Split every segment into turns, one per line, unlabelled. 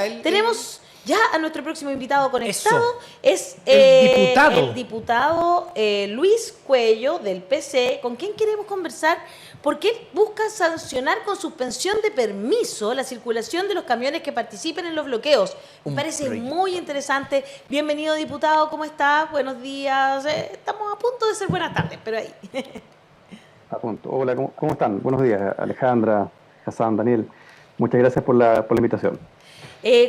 día.
Tenemos ya a nuestro próximo invitado conectado.
Eso.
Es
El
el diputado Luis Cuello del PC, con quien queremos conversar porque él busca sancionar con suspensión de permiso la circulación de los camiones que participen en los bloqueos. Me parece muy interesante. Bienvenido, diputado, ¿cómo está? Buenos días. Estamos a punto de ser buenas tardes, pero ahí.
A punto. Hola, ¿cómo están? Buenos días, Alejandra, Hassan, Daniel. Muchas gracias por la invitación.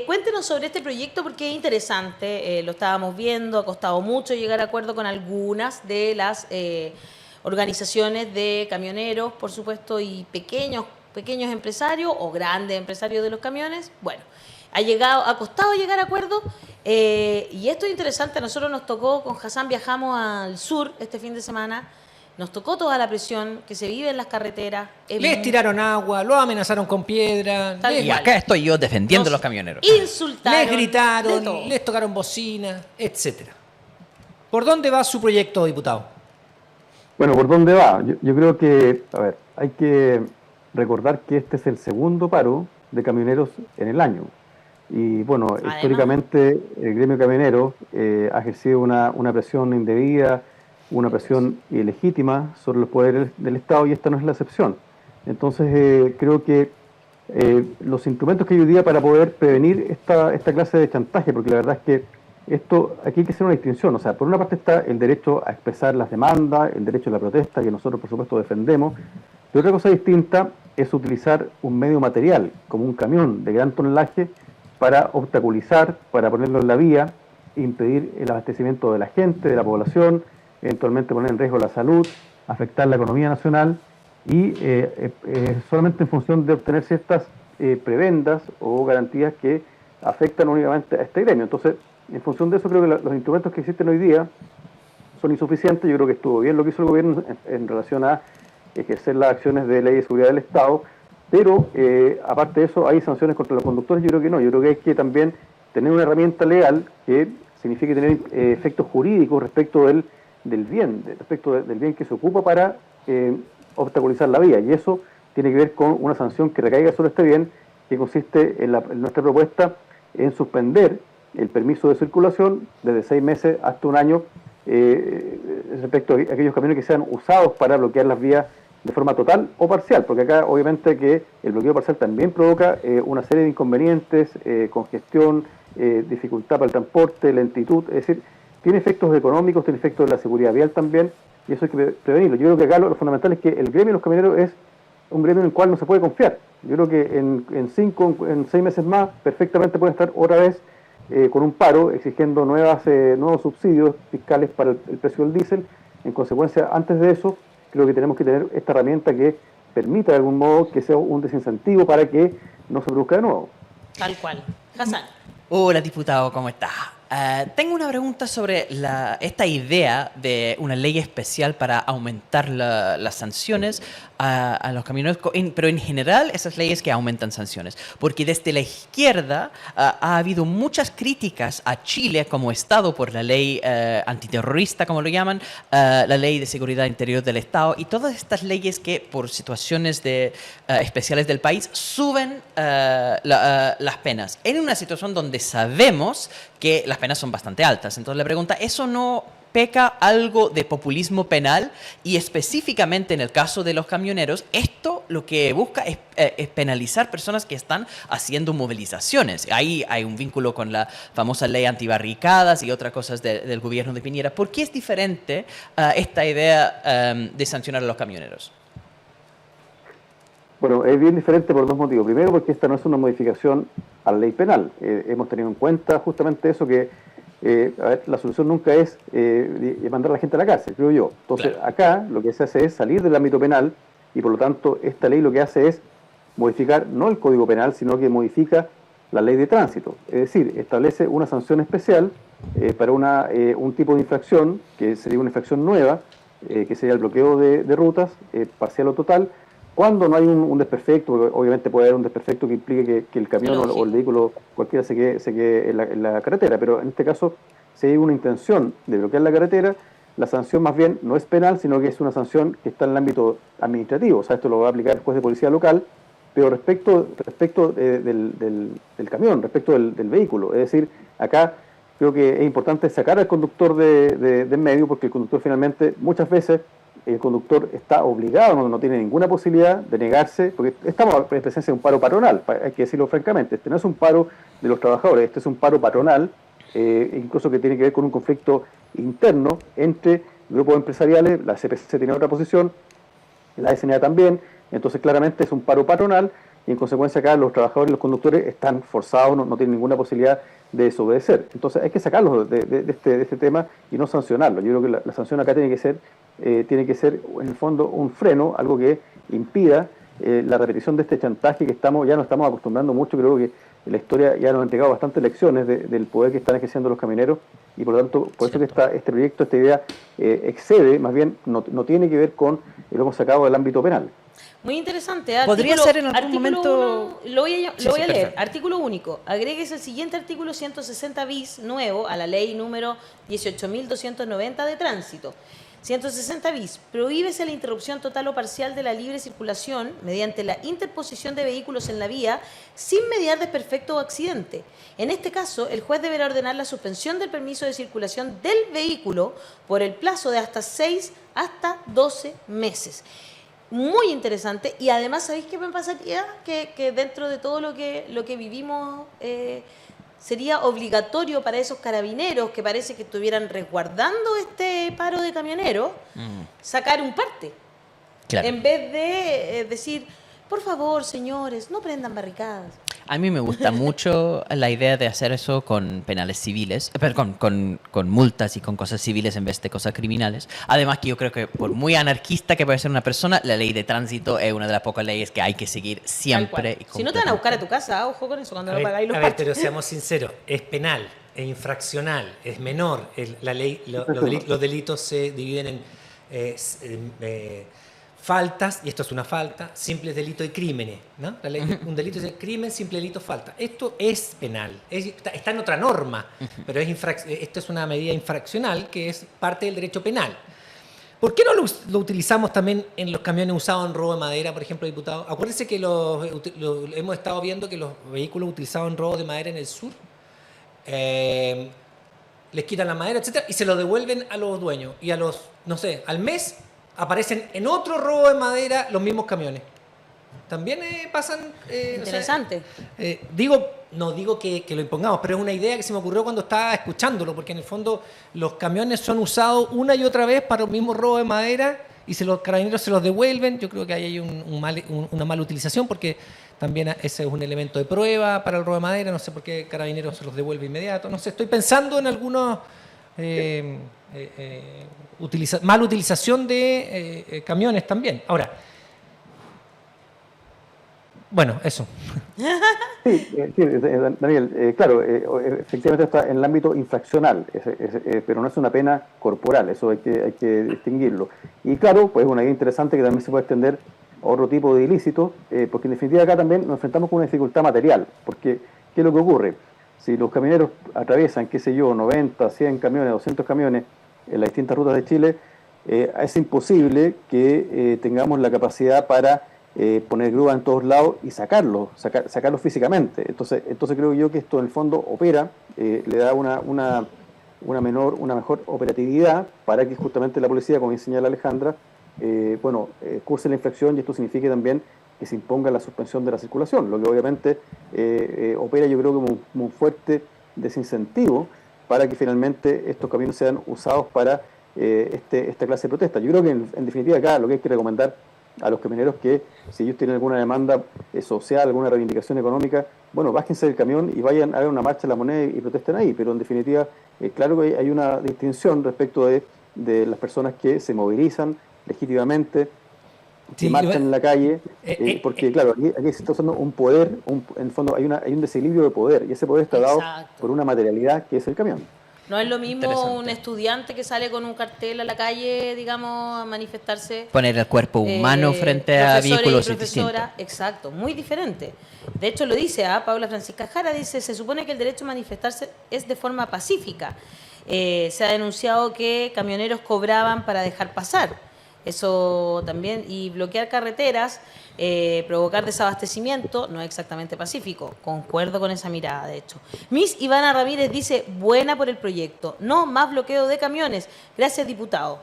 Cuéntenos sobre este proyecto porque es interesante, lo estábamos viendo, ha costado mucho llegar a acuerdo con algunas de las organizaciones de camioneros, por supuesto, y pequeños empresarios o grandes empresarios de los camiones. Bueno, ha costado llegar a acuerdo y esto es interesante. A nosotros nos tocó, con Hassan viajamos al sur este fin de semana. Nos tocó toda la presión que se vive en las carreteras.
Les tiraron agua, lo amenazaron con piedra.
Y acá estoy yo defendiendo a los camioneros.
Insultaron.
Les gritaron, les tocaron bocina, etcétera. ¿Por dónde va su proyecto, diputado?
Bueno, ¿por dónde va? Yo creo que, a ver, hay que recordar que este es el segundo paro de camioneros en el año. Y bueno, además, históricamente el gremio camionero ha ejercido una presión indebida, una presión ilegítima sobre los poderes del Estado, y esta no es la excepción. Entonces creo que los instrumentos que hay hoy día para poder prevenir esta clase de chantaje, porque la verdad es que aquí hay que hacer una distinción. O sea, por una parte está el derecho a expresar las demandas, el derecho a la protesta, que nosotros por supuesto defendemos, pero otra cosa distinta es utilizar un medio material, como un camión de gran tonelaje, para obstaculizar, para ponerlo en la vía, impedir el abastecimiento de la gente, de la población, eventualmente poner en riesgo la salud, afectar la economía nacional, y solamente en función de obtener ciertas prebendas o garantías que afectan únicamente a este gremio. Entonces, en función de eso, creo que los instrumentos que existen hoy día son insuficientes. Yo creo que estuvo bien lo que hizo el gobierno en relación a ejercer las acciones de ley de seguridad del Estado, pero aparte de eso, hay sanciones contra los conductores. Yo creo que no, yo creo que hay que también tener una herramienta legal que signifique tener efectos jurídicos respecto del bien que se ocupa para obstaculizar la vía, y eso tiene que ver con una sanción que recaiga sobre este bien, que consiste en nuestra propuesta en suspender el permiso de circulación desde 6 meses hasta 1 año respecto a aquellos camiones que sean usados para bloquear las vías de forma total o parcial, porque acá obviamente que el bloqueo parcial también provoca una serie de inconvenientes, congestión, dificultad para el transporte, lentitud, es decir, tiene efectos económicos, tiene efectos de la seguridad vial también, y eso hay que prevenirlo. Yo creo que acá lo fundamental es que el gremio de los camioneros es un gremio en el cual no se puede confiar. Yo creo que en 6 meses más perfectamente pueden estar otra vez con un paro, exigiendo nuevos subsidios fiscales para el precio del diésel. En consecuencia, antes de eso, creo que tenemos que tener esta herramienta que permita de algún modo que sea un desincentivo para que no se produzca de nuevo.
Tal cual. Hassan.
Hola, diputado, ¿cómo está? Tengo una pregunta sobre esta idea de una ley especial para aumentar las sanciones a los camioneros, pero en general esas leyes que aumentan sanciones, porque desde la izquierda ha habido muchas críticas a Chile como Estado por la ley antiterrorista, como lo llaman, la ley de seguridad interior del Estado, y todas estas leyes que por situaciones especiales del país suben las penas, en una situación donde sabemos que las penas son bastante altas. Entonces la pregunta, ¿eso no peca algo de populismo penal? Y específicamente en el caso de los camioneros, esto lo que busca es penalizar personas que están haciendo movilizaciones. Ahí hay un vínculo con la famosa ley antibarricadas y otras cosas del gobierno de Piñera. ¿Por qué es diferente esta idea de sancionar a los camioneros?
Bueno, es bien diferente por 2 motivos. Primero, porque esta no es una modificación a la ley penal. Hemos tenido en cuenta justamente eso, que la solución nunca es mandar a la gente a la cárcel, creo yo. Entonces, claro, acá lo que se hace es salir del ámbito penal, y por lo tanto esta ley lo que hace es modificar no el Código Penal, sino que modifica la ley de tránsito. Es decir, establece una sanción especial para un tipo de infracción, que sería una infracción nueva, que sería el bloqueo de rutas, parcial o total, cuando no hay un desperfecto, porque obviamente puede haber un desperfecto que implique que el camión o el vehículo cualquiera se quede en la carretera, pero en este caso, si hay una intención de bloquear la carretera, la sanción más bien no es penal, sino que es una sanción que está en el ámbito administrativo. O sea, esto lo va a aplicar el juez de policía local, pero respecto del camión, respecto del vehículo. Es decir, acá creo que es importante sacar al conductor en medio, porque el conductor finalmente, muchas veces, el conductor está obligado, no tiene ninguna posibilidad de negarse, porque estamos en presencia de un paro patronal, hay que decirlo francamente. Este no es un paro de los trabajadores, este es un paro patronal, incluso que tiene que ver con un conflicto interno entre grupos empresariales. La CPC tiene otra posición, la SNA también. Entonces claramente es un paro patronal y en consecuencia acá los trabajadores y los conductores están forzados, no tienen ninguna posibilidad de desobedecer. Entonces hay que sacarlos de este tema y no sancionarlo. Yo creo que la sanción acá tiene que ser en el fondo un freno, algo que impida la repetición de este chantaje que ya nos estamos acostumbrando mucho. Creo que la historia ya nos ha entregado bastantes lecciones del poder que están ejerciendo los camioneros y por lo tanto, por eso que este proyecto, esta idea excede, más bien no tiene que ver con lo hemos sacado del ámbito penal.
Muy interesante.
Podría ser en algún momento...
Lo voy a leer.
Perfecto.
Artículo único. Agréguese el siguiente artículo 160 bis nuevo a la ley número 18.290 de tránsito. 160 bis. Prohíbese la interrupción total o parcial de la libre circulación mediante la interposición de vehículos en la vía sin mediar desperfecto o accidente. En este caso, el juez deberá ordenar la suspensión del permiso de circulación del vehículo por el plazo de hasta 6 hasta 12 meses. Muy interesante. Y además, ¿sabéis qué me pasaría? Que dentro de todo lo que vivimos sería obligatorio para esos carabineros que parece que estuvieran resguardando este paro de camioneros, sacar un parte.
Claro.
En vez de decir, por favor, señores, no prendan barricadas.
A mí me gusta mucho la idea de hacer eso con penales civiles, perdón, con multas y con cosas civiles en vez de cosas criminales. Además que yo creo que por muy anarquista que puede ser una persona, la ley de tránsito es una de las pocas leyes que hay que seguir siempre. Y
si no te van a buscar a tu casa, ojo con eso, cuando no pagáis los
A ver,
parches.
pero seamos sinceros, es penal, es infraccional, es menor. La ley, los delitos se dividen en faltas, y esto es una falta, simples delitos y crímenes, ¿no? La ley, un delito es crimen, simple delito, falta. Esto es penal, está en otra norma, pero esto es una medida infraccional que es parte del derecho penal. ¿Por qué no lo utilizamos también en los camiones usados en robo de madera, por ejemplo, diputado? Acuérdense que hemos estado viendo que los vehículos utilizados en robo de madera en el sur les quitan la madera, etcétera, y se lo devuelven a los dueños. Y al mes aparecen en otro robo de madera los mismos camiones. También pasan...
Interesante.
No digo que lo impongamos, pero es una idea que se me ocurrió cuando estaba escuchándolo, porque en el fondo los camiones son usados una y otra vez para los mismos robos de madera y los carabineros se los devuelven. Yo creo que ahí hay una mala utilización, porque también ese es un elemento de prueba para el robo de madera. No sé por qué carabineros se los devuelve inmediato. No sé, estoy pensando en algunos... mala utilización de camiones también. Ahora, bueno, eso.
Sí, Daniel, claro, efectivamente está en el ámbito infraccional, pero no es una pena corporal, eso hay que distinguirlo. Y claro, pues es una idea interesante que también se puede extender a otro tipo de ilícitos, porque en definitiva acá también nos enfrentamos con una dificultad material, porque ¿qué es lo que ocurre? Si los camioneros atraviesan, qué sé yo, 90, 100 camiones, 200 camiones en las distintas rutas de Chile, es imposible que tengamos la capacidad para poner grúa en todos lados y sacarlos físicamente. Entonces creo yo que esto en el fondo opera, le da una mejor operatividad para que justamente la policía, como señala Alejandra, curse la infracción, y esto significa también que se imponga la suspensión de la circulación, lo que obviamente opera, yo creo, como un fuerte desincentivo para que finalmente estos camiones sean usados para esta clase de protesta. Yo creo que en definitiva acá lo que hay que recomendar a los camioneros, que si ellos tienen alguna demanda social, alguna reivindicación económica, bueno, bájense del camión y vayan a ver una marcha de la moneda y protesten ahí. Pero en definitiva, claro que hay una distinción respecto de las personas que se movilizan legítimamente, que marchan en la calle, porque claro, aquí se está usando un poder, en el fondo hay un desequilibrio de poder, y ese poder está dado por una materialidad que es el camión.
No es lo mismo un estudiante que sale con un cartel a la calle, digamos, a manifestarse.
Poner el cuerpo humano frente a vehículos distintos.
Exacto, muy diferente. De hecho, lo dice Paula Francisca Jara, dice, se supone que el derecho a manifestarse es de forma pacífica. Se ha denunciado que camioneros cobraban para dejar pasar. Eso también, y bloquear carreteras, provocar desabastecimiento, no es exactamente pacífico. Concuerdo con esa mirada, de hecho. Miss Ivana Ramírez dice, buena por el proyecto, no más bloqueo de camiones. Gracias, diputado.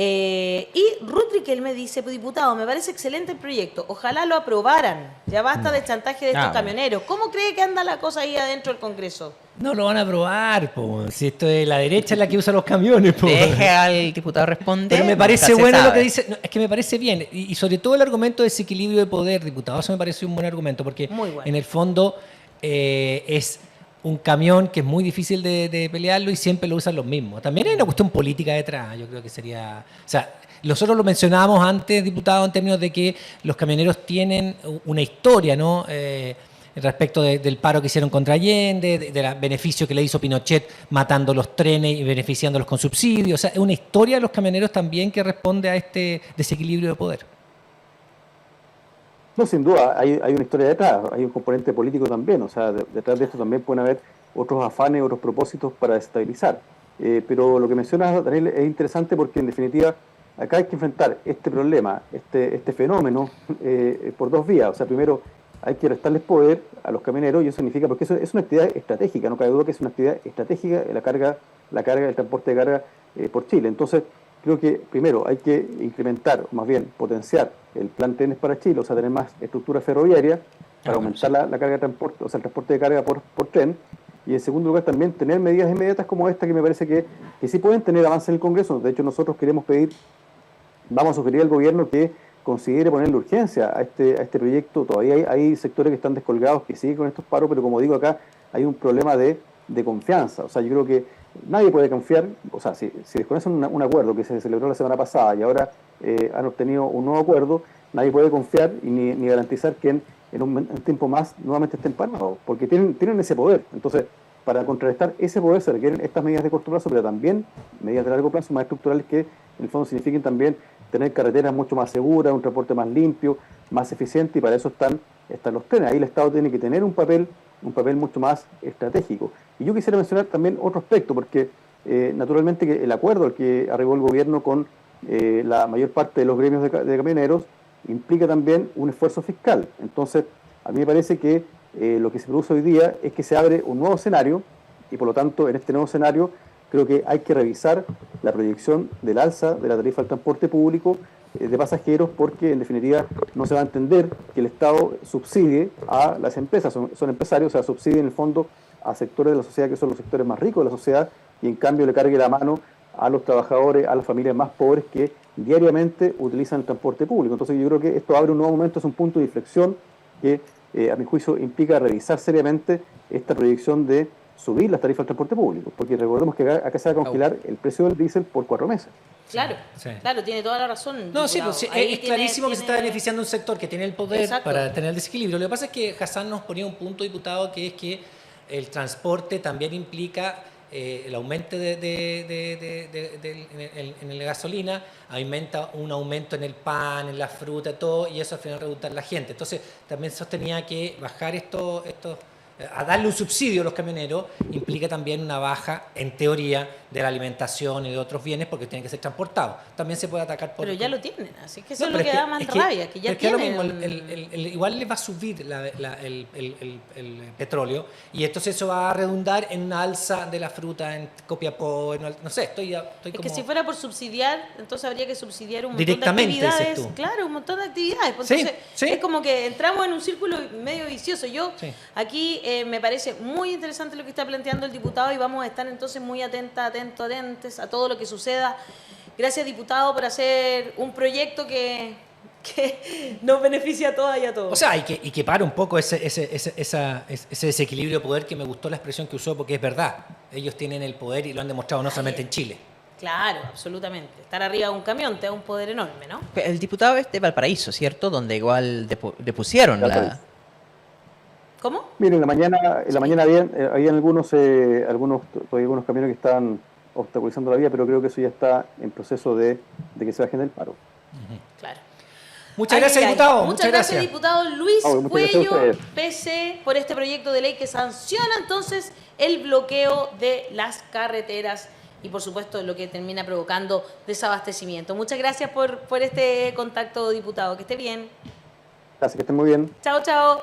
Y Ruth Riquelme dice, pues, diputado, me parece excelente el proyecto, ojalá lo aprobaran, ya basta de chantaje de estos camioneros. ¿Cómo cree que anda la cosa ahí adentro del Congreso?
No lo van a aprobar, po. Si esto es la derecha es la que usa los camiones, po.
Deje al diputado responder.
Pero me parece
nunca se
bueno lo
sabe.
que dice. No, es que me parece bien. Y sobre todo el argumento de desequilibrio de poder, diputado. Eso me parece un buen argumento. Porque
Muy bueno.
en el fondo es un camión que es muy difícil de pelearlo y siempre lo usan los mismos. También hay una cuestión política detrás. Yo creo que sería. O sea, nosotros lo mencionábamos antes, diputado, en términos de que los camioneros tienen una historia, ¿no? Respecto del paro que hicieron contra Allende, del beneficio que le hizo Pinochet matando los trenes y beneficiándolos con subsidios. O sea, es una historia de los camioneros también que responde a este desequilibrio de poder.
No, sin duda, hay una historia detrás, hay un componente político también, o sea, detrás de esto también pueden haber otros afanes, otros propósitos para desestabilizar. Pero lo que mencionas, Daniel, es interesante porque en definitiva acá hay que enfrentar este problema, este fenómeno por dos vías. O sea, primero hay que restarles poder a los camioneros y eso significa, porque eso es una actividad estratégica, no cabe duda que es una actividad estratégica la carga, el transporte de carga por Chile. Entonces, creo que primero hay que incrementar, o más bien potenciar el plan Trenes para Chile, o sea, tener más estructura ferroviaria para aumentar la carga de transporte, o sea, el transporte de carga por tren. Y en segundo lugar también tener medidas inmediatas como esta que me parece que sí pueden tener avance en el Congreso. De hecho, nosotros queremos vamos a sugerir al gobierno que considere ponerle urgencia a este proyecto. Todavía hay sectores que están descolgados, que siguen con estos paros, pero como digo acá, hay un problema de confianza. O sea, yo creo que nadie puede confiar, o sea, si desconocen un acuerdo que se celebró la semana pasada y ahora han obtenido un nuevo acuerdo, nadie puede confiar y ni garantizar que en un tiempo más nuevamente estén parados, porque tienen ese poder. Entonces, para contrarrestar ese poder se requieren estas medidas de corto plazo, pero también medidas de largo plazo más estructurales que en el fondo signifiquen también tener carreteras mucho más seguras, un transporte más limpio, más eficiente, y para eso están los trenes. Ahí el Estado tiene que tener un papel mucho más estratégico. Y yo quisiera mencionar también otro aspecto, porque naturalmente que el acuerdo al que arribó el gobierno con la mayor parte de los gremios de camioneros implica también un esfuerzo fiscal. Entonces, a mí me parece que lo que se produce hoy día es que se abre un nuevo escenario, y por lo tanto en este nuevo escenario creo que hay que revisar la proyección del alza de la tarifa del transporte público de pasajeros, porque en definitiva no se va a entender que el Estado subsidie a las empresas, son empresarios, o sea, subsidie en el fondo a sectores de la sociedad que son los sectores más ricos de la sociedad, y en cambio le cargue la mano a los trabajadores, a las familias más pobres que diariamente utilizan el transporte público. Entonces yo creo que esto abre un nuevo momento, es un punto de inflexión que a mi juicio implica revisar seriamente esta proyección de subir las tarifas del transporte público, porque recordemos que acá se va a congelar el precio del diésel por 4 meses.
Claro,
Sí.
claro, tiene toda la razón.
No, sí,
diputado.
pues,
Ahí
es clarísimo que se está beneficiando un sector que tiene el poder
Exacto.
para tener el desequilibrio. Lo que pasa es que Hassan nos ponía un punto, diputado, que es que el transporte también implica el aumento en la gasolina, aumenta un aumento en el pan, en la fruta, todo, y eso al final redunda en la gente. Entonces, también sostenía que bajar a darle un subsidio a los camioneros implica también una baja, en teoría, de la alimentación y de otros bienes porque tienen que ser transportados. También se puede atacar por...
Pero ya lo tienen, así que eso
No,
es lo
pero
que da más rabia, que ya
pero es
tienen.
lo mismo, igual les va a subir el petróleo y entonces eso va a redundar en una alza de la fruta en Copiapó, no sé, estoy
Es
como...
que si fuera por subsidiar, entonces habría que subsidiar un montón
Directamente,
de actividades.
dices tú.
Claro, un montón de actividades. Pues
Sí,
entonces
sí.
es como que entramos en un círculo medio vicioso. Yo
Sí.
aquí me parece muy interesante lo que está planteando el diputado y vamos a estar entonces muy atentos a todo lo que suceda. Gracias, diputado, por hacer un proyecto que nos beneficia a todas y a todos.
O sea, y que para un poco ese desequilibrio de poder, que me gustó la expresión que usó porque es verdad. Ellos tienen el poder y lo han demostrado no solamente en Chile.
Claro, absolutamente. Estar arriba de un camión te da un poder enorme, ¿no?
El diputado es de Valparaíso, ¿cierto? Donde igual depusieron
Valparaíso.
¿Cómo?
Miren, en la mañana habían algunos camiones que estaban obstaculizando la vía, pero creo que eso ya está en proceso de que se bajen del paro.
Claro.
Muchas gracias, diputado.
Muchas gracias, diputado Luis
Muchas gracias a
Cuello,
ustedes.
PC, por este proyecto de ley que sanciona entonces el bloqueo de las carreteras y por supuesto lo que termina provocando desabastecimiento. Muchas gracias por este contacto, diputado. Que esté bien.
Gracias, que estén muy bien.
Chao, chao.